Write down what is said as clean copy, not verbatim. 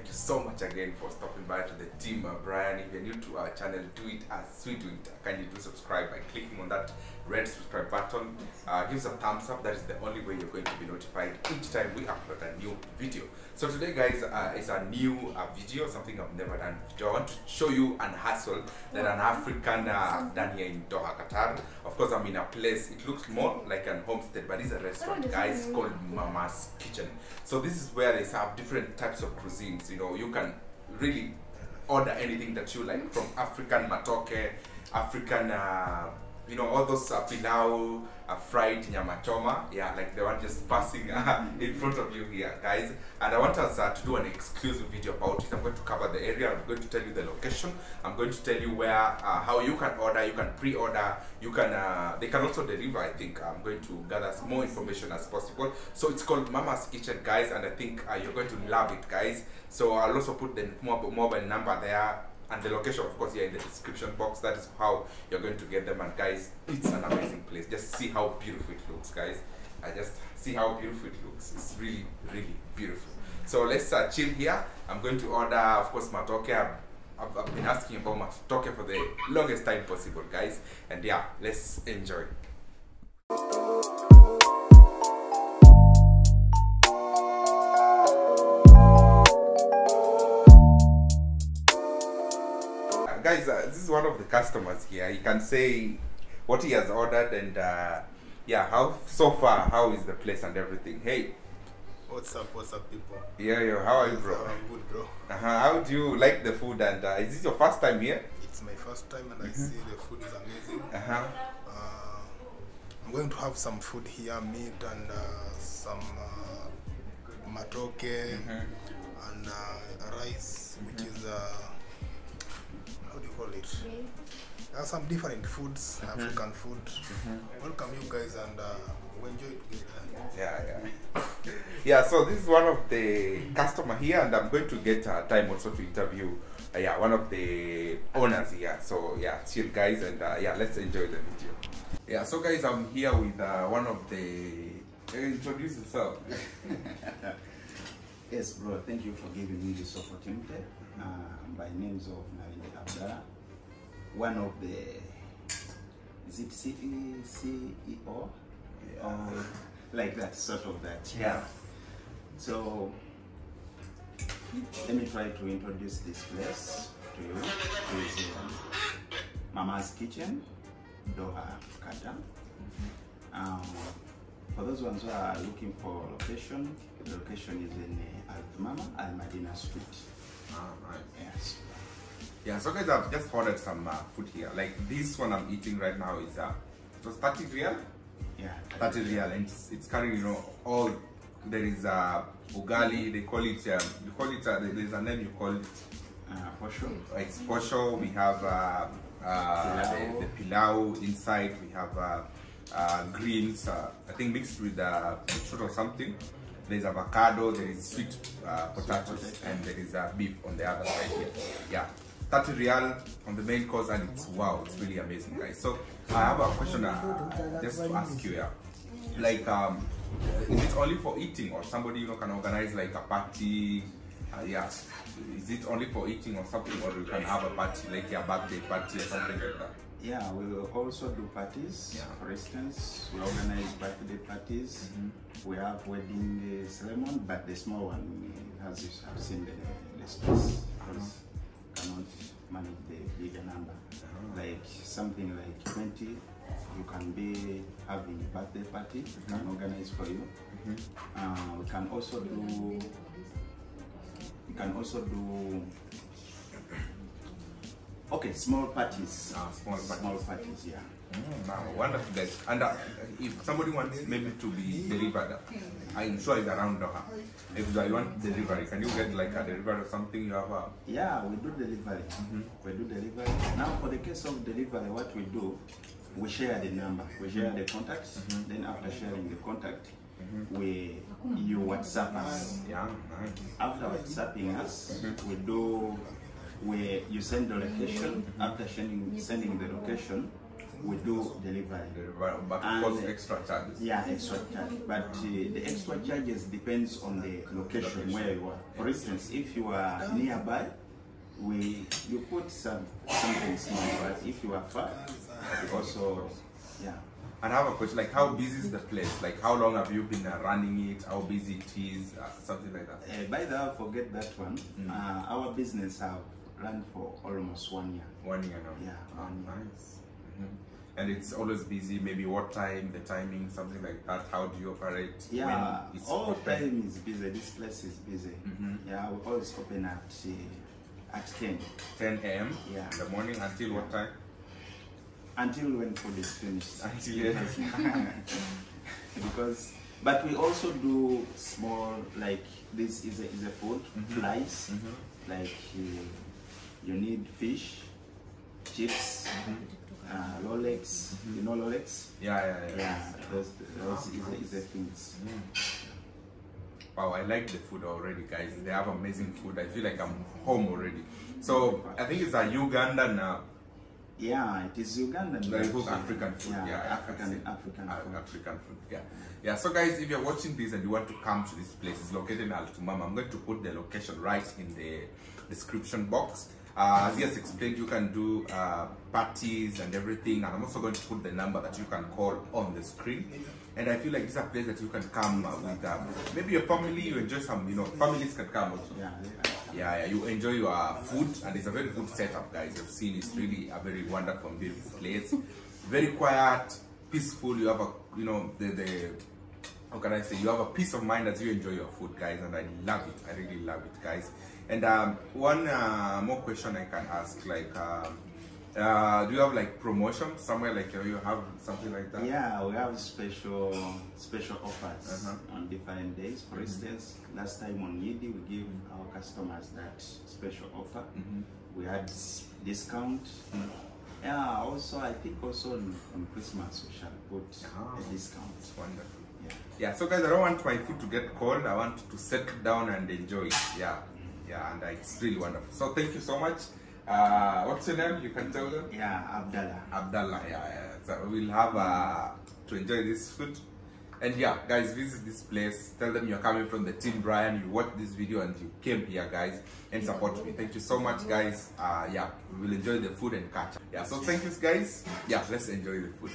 thank you so much again for stopping by to the team. Brian, if you're new to our channel, do it as we do it. Kindly do subscribe by clicking on that red subscribe button. Give us a thumbs up. That is the only way you're going to be notified each time we upload a new video. So today, guys, is a new video, something I've never done. I want to show you an hustle that an African done here in Doha, Qatar. Of course, I'm in a place, it looks more like an homestead, but it's a restaurant, guys, called Mama's Kitchen. So this is where they serve different types of cuisines. You know, you can really order anything that you like, from African matoke, African you know, all those pilau, fried nyama choma, yeah, like the one just passing in front of you here, guys. And I want us to do an exclusive video about it. I'm going to cover the area. I'm going to tell you the location. I'm going to tell you where, how you can order, you can pre-order, you can, they can also deliver. I think I'm going to gather as more information as possible. So it's called Mama's Kitchen, guys, and I think you're going to love it, guys. So I'll also put the mobile number there, and the location, of course, here in the description box. That is how you're going to get them. And guys, it's an amazing place. Just see how beautiful it looks, guys. I just see how beautiful it looks. It's really, really beautiful. So let's chill here. I'm going to order, of course, matoke. I've been asking about matoke for the longest time possible, guys. And yeah, let's enjoy. Guys, this is one of the customers here. He can say what he has ordered and yeah, how so far, how is the place and everything. Hey, what's up people? Yeah, how are you, bro? I'm good, bro. How do you like the food, and is this your first time here? It's my first time, and I see the food is amazing. I'm going to have some food here, meat and some matoke and rice, which is how do you call it? There are some different foods, African food. Welcome you guys, and we enjoy it together. Yeah, so this is one of the customer here, and I'm going to get time also to interview yeah, one of the owners here. So yeah, chill, guys, and yeah, let's enjoy the video. Yeah, so guys, I'm here with one of the introduce yourself. Yes, bro, thank you for giving me this opportunity. My name is Abdallah, one of the, is it CEO? Yeah. Like that, sort of that. Yeah. So, let me try to introduce this place to you. It's Mama's Kitchen, Doha Qatar. For those ones who are looking for location, the location is in Al Madina Street. Right. Yes. Yeah, so guys, I've just ordered some food here. Like this one I'm eating right now is it was 30 real. Yeah, 30 real, and it's carrying, you know, all there is ugali. They call it there's a name you call it. Posho. It's posho. We have the pilau inside. We have greens. I think mixed with fruit or something. There's avocado, there is sweet potatoes, and there is beef on the other side here. Yeah, 30 real on the main course, and it's wow, it's really amazing, guys. So I have a question just to ask you. Yeah, like is it only for eating, or somebody, you know, can organize like a party? Yeah, is it only for eating or something, or you can have a party like a birthday party or something like that? Yeah, we will also do parties. Yeah. For instance, we organize birthday parties. We have wedding ceremony, but the small one, as you have seen the space, because cannot manage the bigger number. Like something like 20, you can be having a birthday party. We can organize for you. We can also do. Okay, small parties. Small parties, yeah. Wow, wonderful, guys. And if somebody wants maybe to be delivered, I'm sure it's around Doha. If you want delivery, can you get like a delivery or something? You have a... Yeah, we do delivery. We do delivery. Now, for the case of delivery, what we do, we share the number, we share the contacts. Then after sharing the contact, you WhatsApp us. Yeah. After WhatsApping us, where you send the location. After sending the location, we do delivery. But of course, extra charges. Yeah, extra charge. But the extra charges depends on the location where you are. For instance, if you are nearby, you put something small. But if you are far, also, yeah. And I have a question, like how busy is the place? Like how long have you been running it? How busy it is? Something like that. By the way, forget that one. Our business have run for almost 1 year. 1 year now? Yeah. Nice. And it's always busy, maybe what time, the timing, something like that. How do you operate? Yeah, all time is busy. This place is busy. Yeah, we always open at 10. 10 a.m. Yeah. in the morning until what time? Until when food is finished. Until but we also do small, like this is a food, flies, like you need fish, chips, Rolex, you know Rolex? Yeah. Those is the things. Wow, I like the food already, guys. They have amazing food. I feel like I'm home already. So I think it's a Ugandan. Yeah, it is Ugandan. Like African food. Yeah, African food. Yeah. So guys, if you're watching this and you want to come to this place, it's located in Altumama. I'm going to put the location right in the description box. As he has explained, you can do parties and everything, and I'm also going to put the number that you can call on the screen. And I feel like this is a place that you can come with maybe your family. You enjoy some, families can come also. Yeah, you enjoy your food, and it's a very good setup, guys. You've seen it's really a very wonderful and beautiful place. Very quiet, peaceful. You have a, how can I say? You have a peace of mind as you enjoy your food, guys, and I love it. I really love it, guys. And one more question I can ask, like, do you have like promotion somewhere, like you have something like that? Yeah, we have special offers on different days. For instance, last time on Yidi, we give our customers that special offer. We had discount. Yeah, also I think also on Christmas we shall put a discount. Wonderful. Yeah. So guys, I don't want my food to get cold. I want to settle down and enjoy it. Yeah, and it's really wonderful. So thank you so much. What's your name? You can tell them? Yeah, Abdallah. Yeah. So we'll have to enjoy this food. And yeah, guys, visit this place. Tell them you're coming from the Team Brian. You watched this video and you came here, guys, and support me. Thank you so much, guys. Yeah, we will enjoy the food and catch up. Yeah, so thank you, guys. Yeah, let's enjoy the food.